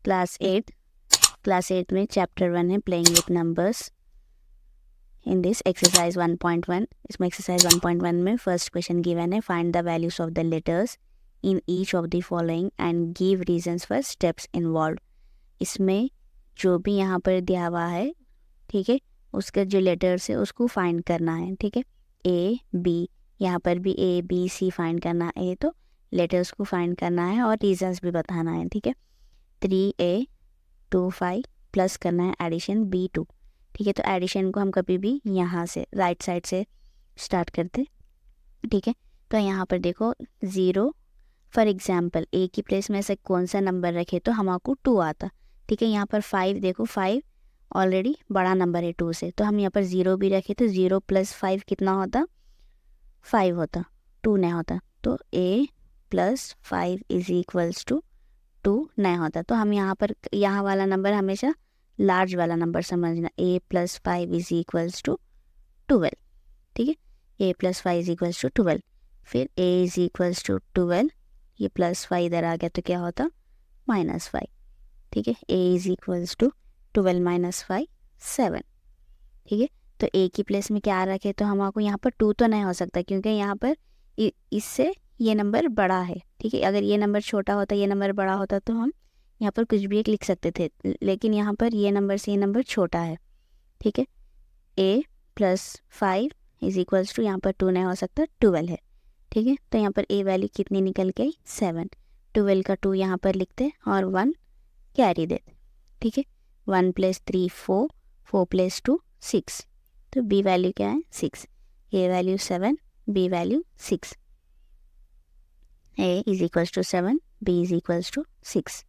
Class 8 में chapter 1 है playing with numbers. In this exercise 1.1, इसमें एक्सरसाइज 1.1 में फर्स्ट क्वेश्चन गिवन है, find the values of the letters in each of the following and give reasons for steps involve. इसमें जो भी यहाँ पर दिया हुआ है, ठीक है, उसका जो लेटर्स है उसको फाइंड करना है, ठीक है। ए बी, यहाँ पर भी ए बी सी फाइंड करना है, तो लेटर्स को फाइंड करना है और रीजंस भी बताना है, ठीक है। 3A 2 5 प्लस करना है एडिशन B2, ठीक है। तो एडिशन को हम कभी भी यहाँ से राइट साइड से स्टार्ट करते, ठीक है। तो यहाँ पर देखो 0, फॉर एग्जांपल ए की प्लेस में से कौन सा नंबर रखे तो हमारे 2 आता, ठीक है। यहाँ पर 5, देखो 5 ऑलरेडी बड़ा नंबर है 2 से, तो हम यहाँ पर 0 भी रखे तो 0 + 5 कितना होता, 5 होता, 2 नहीं होता। तो A + 5 = 2 नहीं होता। तो हम यहाँ पर यहाँ वाला नंबर हमेशा लार्ज वाला नंबर समझना, A + 5 = 12, ठीक है। A + 5 = 12, फिर A = 12, ये +5 इधर आ गया तो क्या होता, -5, ठीक है। A = 12 - 5 7, ठीक है। तो A की प्लेस में क्या रखे तो हमारे यहाँ पर 2 तो नहीं हो सकता, क्योंकि यहाँ पर इससे ये नंबर बड़ा है, ठीक है। अगर ये नंबर छोटा होता, ये नंबर बड़ा होता तो हम यहाँ पर कुछ भी एक लिख सकते थे, लेकिन यहाँ पर ये नंबर से ये नंबर छोटा है, ठीक है। A + 5 = यहाँ पर 2 नहीं हो सकता, 12 है, ठीक है। तो यहाँ पर A वैल्यू कितनी निकल गई, 7। 12 का 2 यहाँ पर लिखते और 1 कैरी देते, ठीक है। 1 + 3 4, 4 + 2 6, तो B वैल्यू क्या है, 6। A value 7, B value 6। A = 7, B = 6,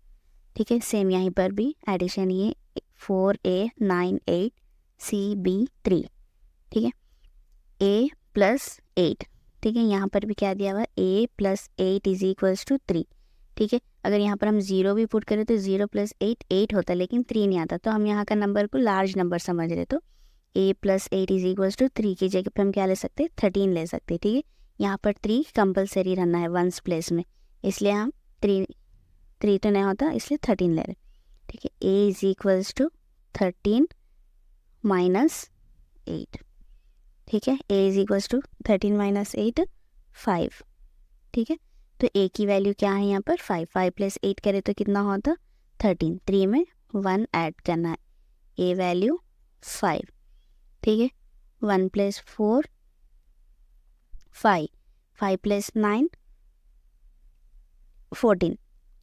ठीक है। सेम यहीं पर भी एडिशन, ये 4A 9 8 C B 3, ठीक है। A + 8, ठीक है। यहाँ पर भी क्या दिया हुआ, A + 8 = 3, ठीक है। अगर यहाँ पर हम 0 भी पुट करें तो 0 + 8 8 होता, लेकिन 3 नहीं आता, तो हम यहाँ का नंबर को लार्ज नंबर समझ रहे, तो A + 8 = 3 की जगह पे हम क्या ले सकते, 13 ले सकते, ठीक है। यहाँ पर 3 कंपलसरी रहना है वंस प्लेस में, इसलिए हम 3 तो नहीं होता, इसलिए 13 ले रहे, ठीक है। A = 13 - 8, ठीक है। A = 13 - 8 5, ठीक है। तो A की वैल्यू क्या है यहाँ पर, 5। 5 + 8 करें तो कितना होता, 13। 3 में 1 ऐड करना है, A वैल्यू 5, ठीक है। 1 + 4 5, 5 + 9 14,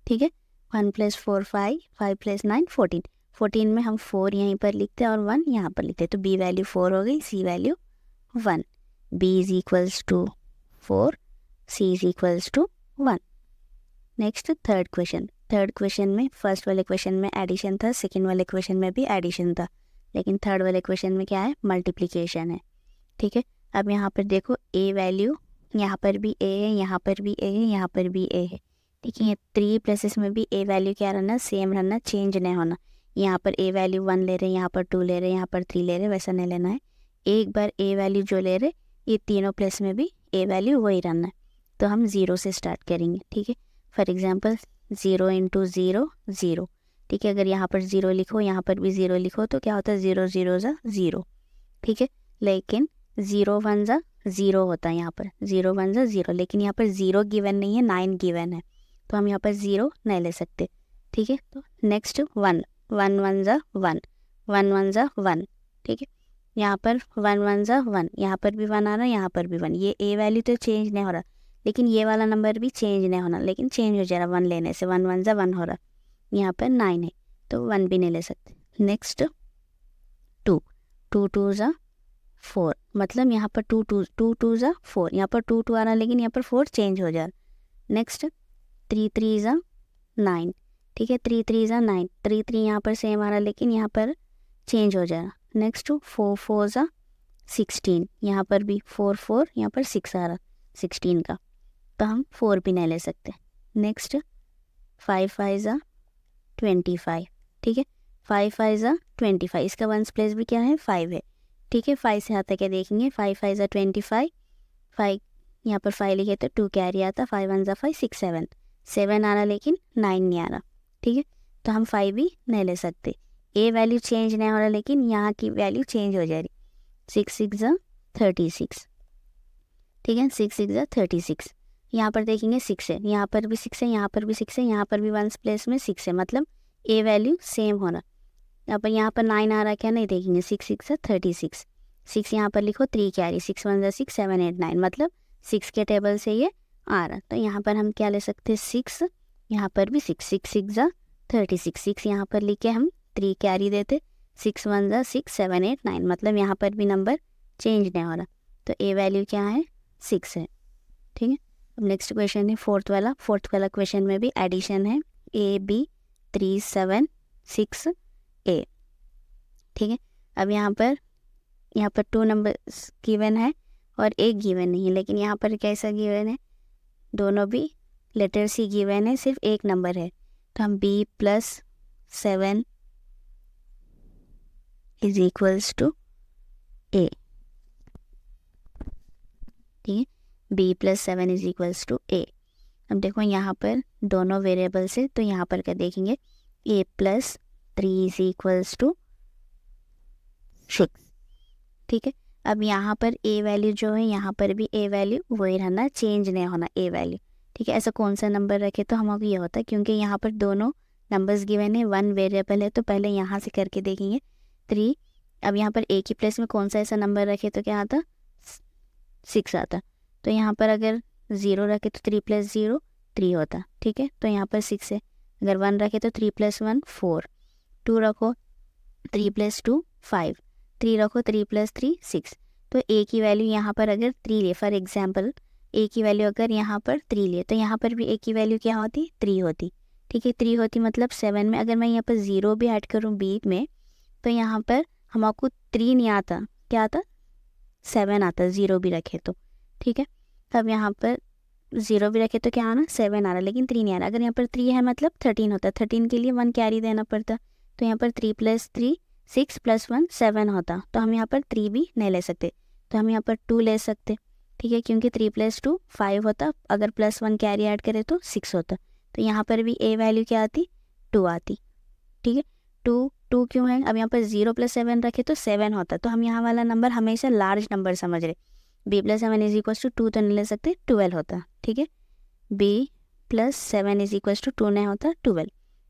ठीक है। 1 + 4 5, 5 + 9 14, 14 में हम 4 यहीं पर लिखते हैं और 1 यहाँ पर लिखते हैं, तो B वैल्यू 4 हो गई, C value 1। B = 4, C = 1। Next third question में फर्स्ट वाले क्वेश्चन में एडिशन था, सेकंड वाले क्वेश्चन में भी एडिशन था, लेकिन थर्ड वाले क्वेश्चन में क्या है, मल्टीप्लिकेशन है, ठीक है। अब यहाँ पर देखो A वैल्यू, यहाँ पर भी A है, यहाँ पर भी A है, यहाँ पर भी A है, ठीक है। 3 प्लेसेस में भी A वैल्यू क्या रहना, सेम रहना, चेंज नहीं होना। यहाँ पर A वैल्यू 1 ले रहे हैं, यहाँ पर 2 ले रहे हैं, यहाँ पर 3 ले रहे हैं, वैसा नहीं लेना है। एक बार A वैल्यू जो ले रहे, ये तीनों प्लेस में भी A वैल्यू वही रहना है, तो हम 0 से स्टार्ट करेंगे, ठीक है। फॉर एग्जाम्पल 0 × 0 0, ठीक है। अगर यहाँ पर 0 लिखो, यहाँ पर भी 0 लिखो तो क्या होता है, 0 0 = 0, ठीक है। लेकिन 0 1 = 0 होता है, यहाँ पर 0 1 = 0, लेकिन यहाँ पर 0 गिवन नहीं है, 9 गिवन है, तो हम यहाँ पर 0 नहीं ले सकते, ठीक है। तो नेक्स्ट 1 1 1 = 1, 1 1 = 1, ठीक है। यहाँ पर 1 1 = 1, यहाँ पर भी 1 आ रहा है, यहाँ पर भी 1, ये A वैल्यू तो चेंज नहीं हो रहा, लेकिन ये वाला नंबर भी चेंज नहीं होना, लेकिन चेंज हो जा रहा 1 लेने से, 1 1 = 1 हो रहा। यहाँ पर 9 है तो 1 भी नहीं ले सकते। नेक्स्ट 2 2 2 = 4, मतलब यहाँ पर 2 2 2 2 = 4, यहाँ पर 2 2 आ रहा, लेकिन यहाँ पर 4 चेंज हो जा रहा। नेक्स्ट 3 3 = 9, ठीक है। 3 3 = 9, 3 3 यहाँ पर सेम आ रहा, लेकिन यहाँ पर चेंज हो जा रहा। नेक्स्ट 4 4 = 16, यहाँ पर भी 4 4, यहाँ पर 6 आ रहा 16 का, तो हम 4 भी नहीं ले सकते। नेक्स्ट 5 5 = 25, ठीक है। 5 5 = 25, इसका वंस प्लेस भी क्या है, 5 है, ठीक है। 5 से आता क्या देखेंगे, 5 5 = 25, 5 यहाँ पर 5 लिखे तो 2 कैरी आता, 5 1 = 5 6 7 7 आ रहा, लेकिन 9 नहीं आ रहा, ठीक है। तो हम 5 भी नहीं ले सकते। ए वैल्यू चेंज नहीं हो रहा, लेकिन यहाँ की वैल्यू चेंज हो जा रही। 6 6 36, ठीक है, 6 6 36। यहाँ पर देखेंगे 6 है, यहाँ पर भी 6 है, यहाँ पर भी 6 है, यहाँ पर भी 1 प्लेस में 6 है, मतलब ए वैल्यू सेम होना। यहाँ पर 9 आ रहा क्या, नहीं देखेंगे। 6 6 36, 6 यहाँ पर लिखो, 3 कैरी, 6 1 6 7 8 9, मतलब 6 के टेबल से ये आ रहा। तो यहाँ पर हम क्या ले सकते हैं, 6, यहाँ पर भी 6 6 6 36, 6 यहाँ पर लिख के हम 3 कैरी देते, 6 1 6 7 8 9, मतलब यहाँ पर भी नंबर चेंज नहीं हो रहा। तो ए वैल्यू क्या है, 6 है, ठीक है। अब नेक्स्ट क्वेश्चन है फोर्थ वाला क्वेश्चन में भी एडिशन है, ए बी 3 7 6 ए, ठीक है। अब यहाँ पर 2 नंबर्स गिवन है और एक गिवन नहीं है, लेकिन यहाँ पर कैसा गिवन है, दोनों भी लेटर्स ही गिवन है, सिर्फ एक नंबर है। तो हम b + 7 is equals to a, ठीक है, b + 7 is equals to a। अब देखो यहाँ पर दोनों वेरिएबल्स है, तो यहाँ पर क्या देखेंगे, a + 3 इज इक्वल्स टू 6, ठीक है। अब यहाँ पर a वैल्यू जो है, यहाँ पर भी a वैल्यू वही रहना, चेंज नहीं होना a वैल्यू, ठीक है। ऐसा कौन सा नंबर रखे तो हमको ये होता है, क्योंकि यहाँ पर दोनों नंबर्स गिवन है, 1 वेरिएबल है, तो पहले यहाँ से करके देखेंगे 3। अब यहाँ पर a की प्लेस में कौन सा ऐसा नंबर रखे तो क्या आता, 6 आता। तो यहाँ पर अगर 0 रखे तो 3 + 0 3 होता, ठीक है। तो यहाँ पर 6 है, अगर 1 रखे तो 3 + 1 4, 2 रखो 3 + 2 5, 3 रखो 3 + 3 6। तो a की वैल्यू यहाँ पर अगर 3 ले, फॉर एग्जाम्पल a की वैल्यू अगर यहाँ पर 3 ले, तो यहाँ पर भी a की वैल्यू क्या होती, 3 होती, ठीक है। 3 होती मतलब 7 में अगर मैं यहाँ पर 0 भी ऐड करूँ बीच में, तो यहाँ पर हमको 3 नहीं आता, क्या आता, 7 आता, 0 भी रखे तो, ठीक है। तब यहाँ पर 0 भी रखे तो क्या आना, 7 आ रहा, लेकिन 3 नहीं आ रहा। अगर यहाँ पर 3 है मतलब 13 होता, 13 के लिए 1 कैरी देना पड़ता, तो यहाँ पर 3 + 3 6 + 1 7 होता। तो हम यहाँ पर 3 भी नहीं ले सकते, तो हम यहाँ पर 2 ले सकते, ठीक है, क्योंकि 3 + 2 5 होता, अगर +1 कैरी ऐड करें तो 6 होता। तो यहाँ पर भी a वैल्यू क्या आती, 2 आती, ठीक है। 2 क्यों है, अब यहाँ पर 0 + 7 रखे तो 7 होता, तो हम यहाँ वाला नंबर हमेशा लार्ज नंबर समझ रहे। b + 7 इज इक्वल्स टू 2 तो नहीं ले सकते, 12 होता, ठीक है। b + 7 इज इक्वल्स टू 2 नहीं होता, 12,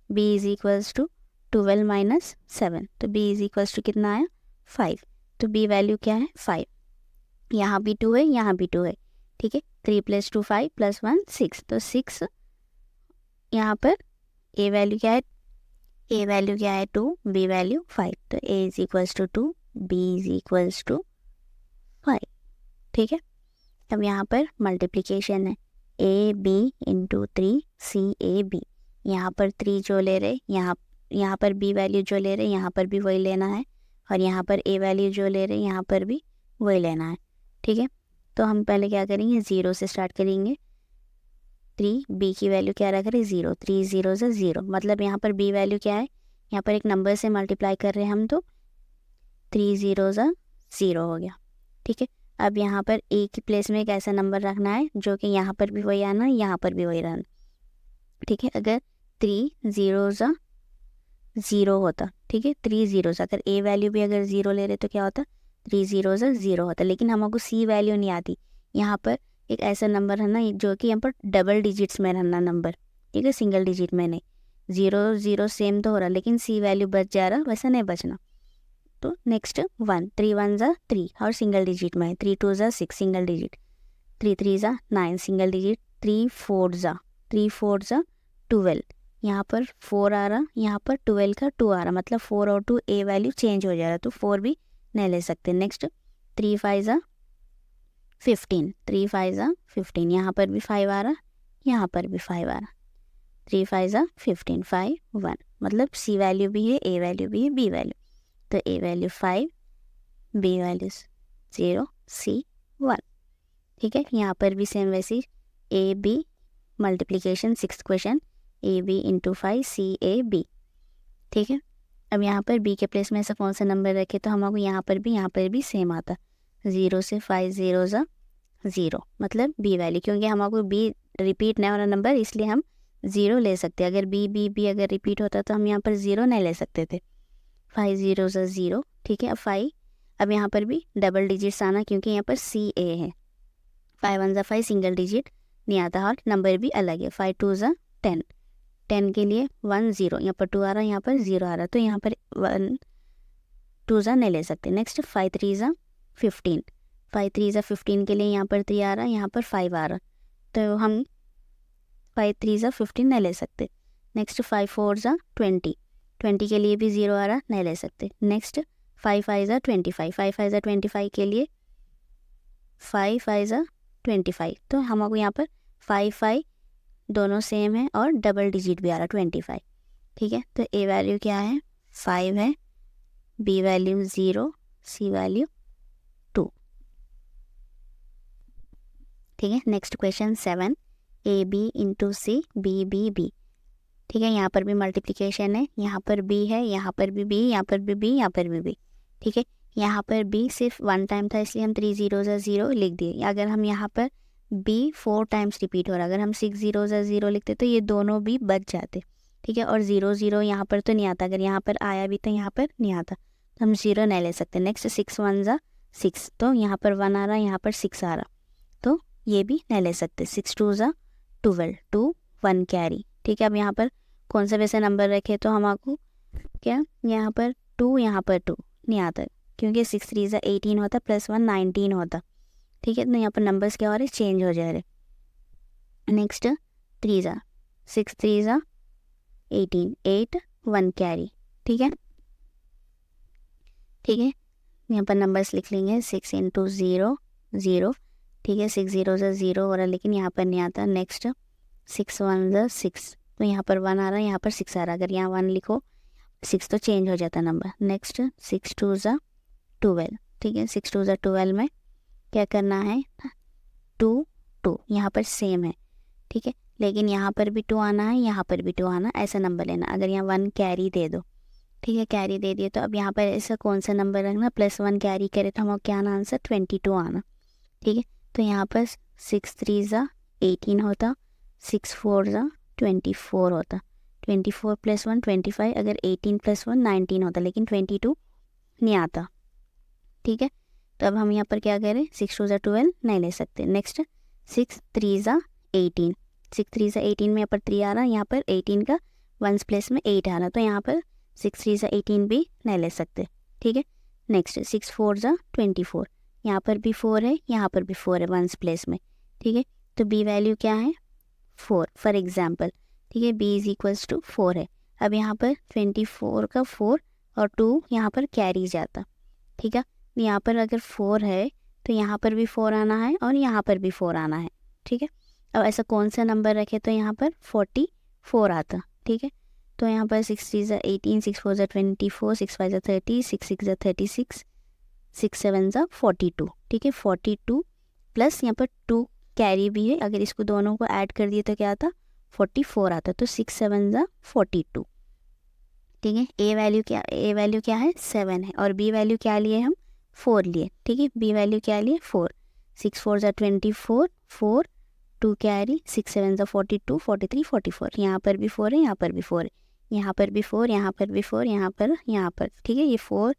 b इज इक्वल्स टू 12 - 7, तो b इज इक्वल्स टू कितना आया, 5। तो b वैल्यू क्या है, 5। यहाँ भी 2 है, यहाँ भी 2 है, ठीक है। 3 + 2 5 + 1 6, तो 6। यहाँ पर a वैल्यू क्या है, a वैल्यू क्या है 2, b वैल्यू 5, तो a is equals to 2, b is equals to 5, ठीक है। अब यहाँ पर मल्टीप्लिकेशन है, a b × 3 c a b, यहाँ पर 3 जो ले रहे, यहाँ पर b वैल्यू जो ले रहे, यहाँ पर भी वही लेना है, और यहाँ पर a वैल्यू जो ले रहे, यहाँ पर भी वही लेना है, ठीक है। तो हम पहले क्या करेंगे, 0 से स्टार्ट करेंगे। 3 b की वैल्यू क्या रख रहे, 0, 3 0 से 0, मतलब यहाँ पर b वैल्यू क्या है, यहाँ पर एक नंबर से मल्टीप्लाई कर रहे हैं हम, तो 3 0 से 0 हो गया, ठीक है। अब यहाँ पर a की प्लेस में एक ऐसा नंबर रखना है जो कि यहाँ पर भी वही आना, यहाँ पर भी वही रहना, ठीक है। अगर 3 0 से 0 होता, ठीक है, 3 0 से, अगर a वैल्यू भी अगर 0 ले रहे तो क्या होता, 3 0 से 0 होता, लेकिन हमको c वैल्यू नहीं आती। यहाँ पर एक ऐसा नंबर है ना जो कि यहाँ पर डबल डिजिट्स में रहना नंबर, ठीक है, सिंगल डिजिट में नहीं। 0 0 सेम तो हो रहा, लेकिन c वैल्यू बच जा रहा, वैसा नहीं बचना। तो नेक्स्ट 1, 3 1 = 3 और सिंगल डिजिट में है, 3 2 = 6 सिंगल डिजिट, 3 3 = 9 सिंगल डिजिट, 3 4 = 12, यहाँ पर 4 आ रहा, यहाँ पर 12 का 2 आ रहा, मतलब 4 और 2 a वैल्यू चेंज हो जा रहा, तो 4 भी नहीं ले सकते। नेक्स्ट 3 5 = 15, 3 5 = 15, यहाँ पर भी 5 आ रहा, यहाँ पर भी 5 आ रहा, 3 5 = 15 5 1, मतलब c वैल्यू भी है, a वैल्यू भी है, b वैल्यू, तो a value 5, b value 0, c 1, ठीक है। यहाँ पर भी सेम वैसे a b multiplication, 6th question, a b × 5 c a b, ठीक है। अब यहाँ पर b के प्लेस में ऐसा कौन सा नंबर रखे तो हमको यहाँ पर भी सेम आता, 0 से 5 0 = 0, मतलब b वैल्यू, क्योंकि हमको b रिपीट नहीं हो रहा नंबर, इसलिए हम ज़ीरो ले सकते। अगर बी अगर रिपीट होता तो हम यहाँ पर ज़ीरो नहीं ले सकते थे। 5 ज़ीरो ज़ीरो, ठीक है। अब 5, अब यहाँ पर भी डबल डिजिट्स आना क्योंकि यहाँ पर सी ए है। 5 1 5 सिंगल डिजिट नहीं आता और नंबर भी अलग है। 5 2 10, 10 के लिए 1 0, यहाँ पर 2 आ रहा, यहाँ पर 0 आ रहा, तो यहाँ पर 1 2 नहीं ले सकते। नेक्स्ट 5 3 15, 5 3 15 के लिए यहाँ पर 3 आ रहा, यहाँ पर 5 आ रहा, तो हम 5 3 15 नहीं ले सकते। नेक्स्ट 5 4 20, 20 के लिए भी 0 आ रहा, नहीं ले सकते। नेक्स्ट 5 5 25, 5 5 25 के लिए 5 5 25, तो हमको यहाँ पर 5 5 दोनों सेम है और डबल डिजिट भी आ रहा 25, ठीक है। तो ए वैल्यू क्या है, 5 है, बी वैल्यू 0, सी वैल्यू 2, ठीक है। Next question 7, A B into C B B B, ठीक है। यहाँ पर भी मल्टीप्लिकेशन है, यहाँ पर बी है, यहाँ पर भी बी, यहाँ पर भी बी, यहाँ पर भी बी, ठीक है। यहाँ पर बी सिर्फ 1 टाइम था इसलिए हम 3 0 0 लिख दिए। अगर हम यहाँ पर बी 4 टाइम्स रिपीट हो रहा, अगर हम 6 0 0 लिखते तो ये दोनों भी बच जाते, ठीक है। और 0 0 यहाँ पर तो नहीं आता, अगर यहाँ पर आया भी तो यहाँ पर नहीं आता, तो हम 0 नहीं ले सकते। नेक्स्ट 6 1 6, तो यहाँ पर 1 आ रहा, यहाँ पर 6 आ रहा, तो ये भी नहीं ले सकते। 6 2 12, 2 1 कैरी, ठीक है। अब यहाँ पर कौन सा वैसे नंबर रखे तो हम आपको क्या, यहाँ पर 2, यहाँ पर 2 नहीं आता क्योंकि 6 3 18 होता, प्लस 1 19 होता, ठीक है। तो यहाँ पर नंबर्स क्या हो रहे, चेंज हो जा रहे। नेक्स्ट 3 6 3 18, 8 1 कैरी, ठीक है, ठीक है। यहाँ पर नंबर्स लिख लेंगे 6 इंटू 0 0, ठीक है। 6 0 0 हो रहा लेकिन यहाँ पर नहीं आता। नेक्स्ट 6 1 6, तो यहाँ पर 1 आ रहा है, यहाँ पर 6 आ रहा, अगर यहाँ 1 लिखो 6 तो चेंज हो जाता नंबर। नेक्स्ट 6 2 12, ठीक है। 6 2 12 में क्या करना है, 2 2, यहाँ पर सेम है, ठीक है, लेकिन यहाँ पर भी 2 आना है, यहाँ पर भी 2 आना, ऐसा नंबर लेना। अगर यहाँ 1 कैरी दे दो, ठीक है, कैरी दे दिए, तो अब यहाँ पर ऐसा कौन सा नंबर रखना, प्लस 1 कैरी करे तो हमको क्या आना आंसर, 22 आना, ठीक है। तो यहाँ पर 6 3 18 होता, 6 4 24 होता, 24 प्लस 1 25, अगर 18 प्लस 1 19 होता, लेकिन 22 नहीं आता, ठीक है। तो अब हम यहाँ पर क्या करें, 6 2 12 नहीं ले सकते। नेक्स्ट 6 3 18, 6 3 18 में यहाँ पर 3 आ रहा, यहाँ पर 18 का 1 प्लेस में 8 आ रहा, तो यहाँ पर 6 3 18 भी नहीं ले सकते, ठीक है। नेक्स्ट 6 4 24, यहाँ पर भी 4 है, यहाँ पर भी 4 है 1 प्लेस में, ठीक है। तो बी वैल्यू क्या है, 4 फॉर एग्जाम्पल, ठीक है। बी इज इक्वल्स टू 4 है। अब यहाँ पर 24 का 4 और 2 यहाँ पर कैरी जाता, ठीक है। यहाँ पर अगर 4 है तो यहाँ पर भी 4 आना है और यहाँ पर भी 4 आना है, ठीक है। अब ऐसा कौन सा नंबर रखे तो यहाँ पर 44 आता, ठीक है। तो यहाँ पर 6 3 18, 6 4 24, 6 5 30, 6 6 36, 6 7 42, ठीक है। 42 प्लस यहाँ पर 2 कैरी भी है, अगर इसको दोनों को ऐड कर दिए तो क्या आता, 44 आता, तो 6 7 42, ठीक है। ए वैल्यू क्या है, 7 है, और बी वैल्यू क्या लिए हम, 4 लिए, ठीक है। बी वैल्यू क्या लिए, 4, 6 4 24, 4 2 कैरी, 6 7 42, 43 44, यहाँ पर भी 4 है, यहाँ पर भी 4 है, यहाँ पर भी 4, यहाँ पर भी 4, यहाँ पर, ठीक है। ये 4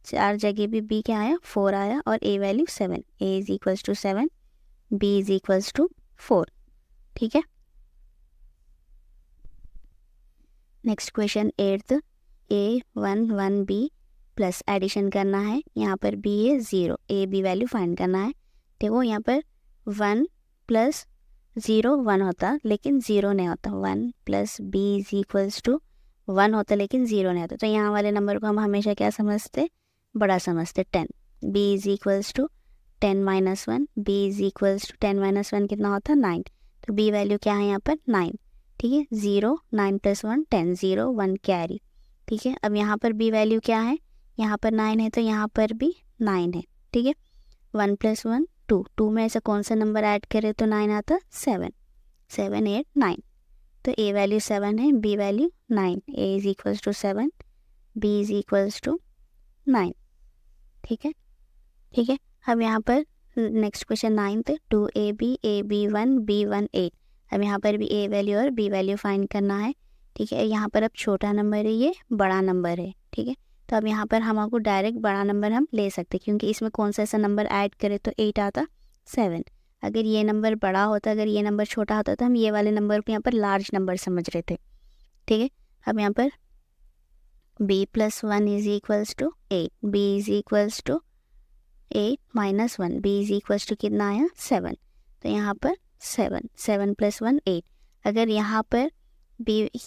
4 जगह भी बी क्या आया, 4 आया, और A value 7, A is equals to 7, B is equals to 4, ठीक है। Next question 8th, A 1 1 B plus addition करना है, यहाँ पर बी है 0, ए बी वैल्यू फाइंड करना है। देखो यहाँ पर 1 प्लस 0 1 होता लेकिन 0 नहीं होता, 1 plus B is equals to 1 होता लेकिन 0 नहीं होता, तो यहाँ वाले नंबर को हम हमेशा क्या समझते, बड़ा समझते, 10। B is equals to 10 minus 1, B is equals to 10 minus 1 कितना होता, 9, तो बी वैल्यू क्या है यहाँ पर 9, ठीक है। 0 9 प्लस 1 10, 0 1 कैरी, ठीक है। अब यहाँ पर बी वैल्यू क्या है, यहाँ पर 9 है तो यहाँ पर भी 9 है, ठीक है। 1 प्लस 1 2, 2 में ऐसा कौन सा नंबर ऐड करे तो 9 आता, 7 7 8 9, तो ए वैल्यू 7 है, B value 9, A is equals to 7, B is equals to 9, ठीक है, ठीक है। अब यहाँ पर next question 9th, 2 AB 1 B 1 8, अब यहाँ पर भी ए वैल्यू और बी वैल्यू फाइंड करना है, ठीक है। यहाँ पर अब छोटा नंबर है, ये बड़ा नंबर है, ठीक है। तो अब यहाँ पर हमको डायरेक्ट बड़ा नंबर हम ले सकते क्योंकि इसमें कौन सा ऐसा नंबर ऐड करें तो 8 आता 7। अगर ये नंबर बड़ा होता, अगर ये नंबर छोटा होता तो हम ये वाले नंबर को यहाँ पर लार्ज नंबर समझ रहे थे, ठीक है। अब यहाँ पर b + 1 is equals to 8, b is equals to 8 - 1, b is equals to कितना आया 7। तो यहाँ पर 7 + 1 8। अगर यहाँ पर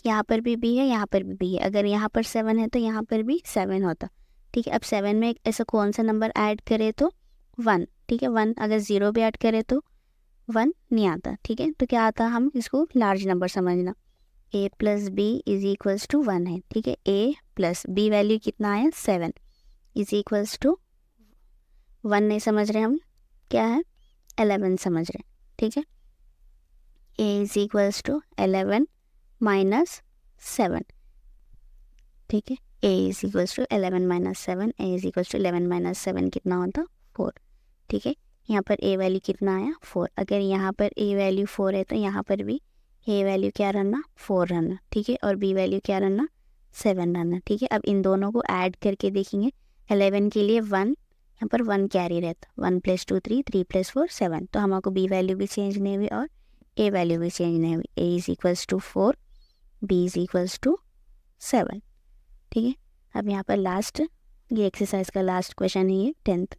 यहाँ पर भी b है, यहाँ पर भी b है, अगर यहाँ पर 7 है तो यहाँ पर भी 7 होता, ठीक है। अब 7 में ऐसा कौन सा नंबर ऐड करे तो 1, ठीक है। 1 अगर 0 भी ऐड करे तो 1 नहीं आता, ठीक है। तो क्या आता, हम इसको लार्ज नंबर समझना। a + b is equals to 1 है, ठीक है। a + b वैल्यू कितना आया 7 इज इक्वल्स टू 1 नहीं समझ रहे हम, क्या है 11 समझ रहे, ठीक है। a इज इक्वल्स टू 11 - 7, ठीक है। a is equals to 11 - 7, a is equals to 11 - 7 कितना होता 4, ठीक है। यहाँ पर a वैल्यू कितना आया 4। अगर यहाँ पर a वैल्यू 4 है तो यहाँ पर भी a वैल्यू क्या रहना 4 रहना, ठीक है। और b वैल्यू क्या रहना 7 रहना, ठीक है। अब इन दोनों को ऐड करके देखेंगे। 11 के लिए 1, यहाँ पर 1 कैरी रहता, 1 + 2 3, 3 + 4 7। तो हमको b वैल्यू भी चेंज नहीं हुई और a वैल्यू भी चेंज नहीं हुई। a is equals to 4, b is equals to 7, ठीक है। अब यहाँ पर लास्ट, ये एक्सरसाइज का लास्ट क्वेश्चन है ये 10th।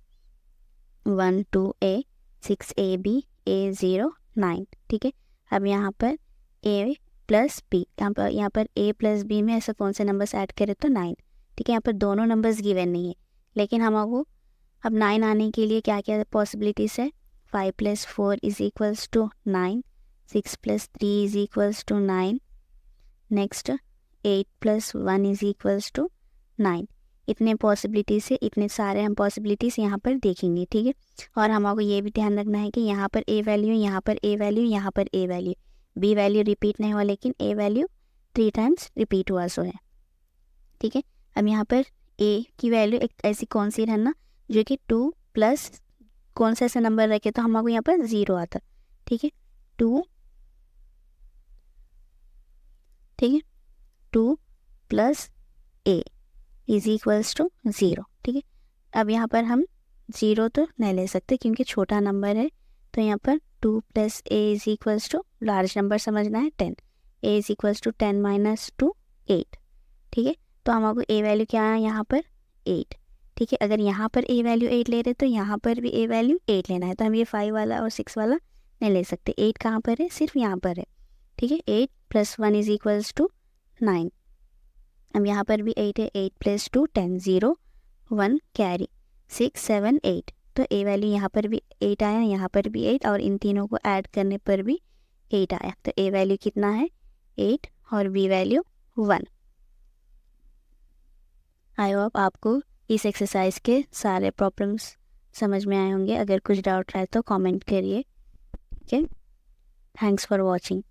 1 2 a 6 ab a 0 9, ठीक है। अब यहाँ पर a + b, यहाँ पर a + b में ऐसा कौन से नंबर्स ऐड करें तो 9, ठीक है। यहाँ पर दोनों नंबर्स गिवन नहीं है, लेकिन हमको अब 9 आने के लिए क्या क्या पॉसिबिलिटीज़ है। 5 + 4 is equals to 9, 6 + 3 is equals to 9, next 8 + 1 is equals to 9। इतने पॉसिबिलिटीज़ से, इतने सारे हम पॉसिबिलिटीज़ यहाँ पर देखेंगे, ठीक है। और हमको ये भी ध्यान रखना है कि यहाँ पर a वैल्यू, यहाँ पर a वैल्यू, यहाँ पर a value, b value repeat नहीं हुआ, लेकिन a वैल्यू 3 टाइम्स रिपीट हुआ सो है, ठीक है। अब यहाँ पर a की वैल्यू एक ऐसी कौन सी रहना जो कि 2 प्लस कौन सा ऐसा नंबर रखे तो हमको यहाँ पर 0 आता, ठीक है। 2, ठीक है, 2 + a इज इक्वल्स टू 0, ठीक है। अब यहाँ पर हम 0 तो नहीं ले सकते क्योंकि छोटा नंबर है, तो यहाँ पर 2 + a is equals to large number समझना है 10, a इज इक्वल्स टू 10 - 2 8, ठीक है। तो हमको a वैल्यू क्या है यहाँ पर 8, ठीक है। अगर यहाँ पर a वैल्यू 8 ले रहे तो यहाँ पर भी a वैल्यू 8 लेना है, तो हम ये 5 वाला और 6 वाला नहीं ले सकते। 8 कहाँ पर है, सिर्फ यहाँ पर है, ठीक है। 8 + 1 इज इक्वल्स टू 9। अब यहाँ पर भी 8 है, 8 + 2 10, 0 1 कैरी 6 7 8। तो a वैल्यू यहाँ पर भी 8 आया, यहाँ पर भी 8, और इन तीनों को ऐड करने पर भी 8 आया। तो a वैल्यू कितना है 8 और b वैल्यू 1। आई होप आपको इस एक्सरसाइज के सारे प्रॉब्लम्स समझ में आए होंगे। अगर कुछ डाउट रहे तो कमेंट करिए, ठीक है। Thanks for watching.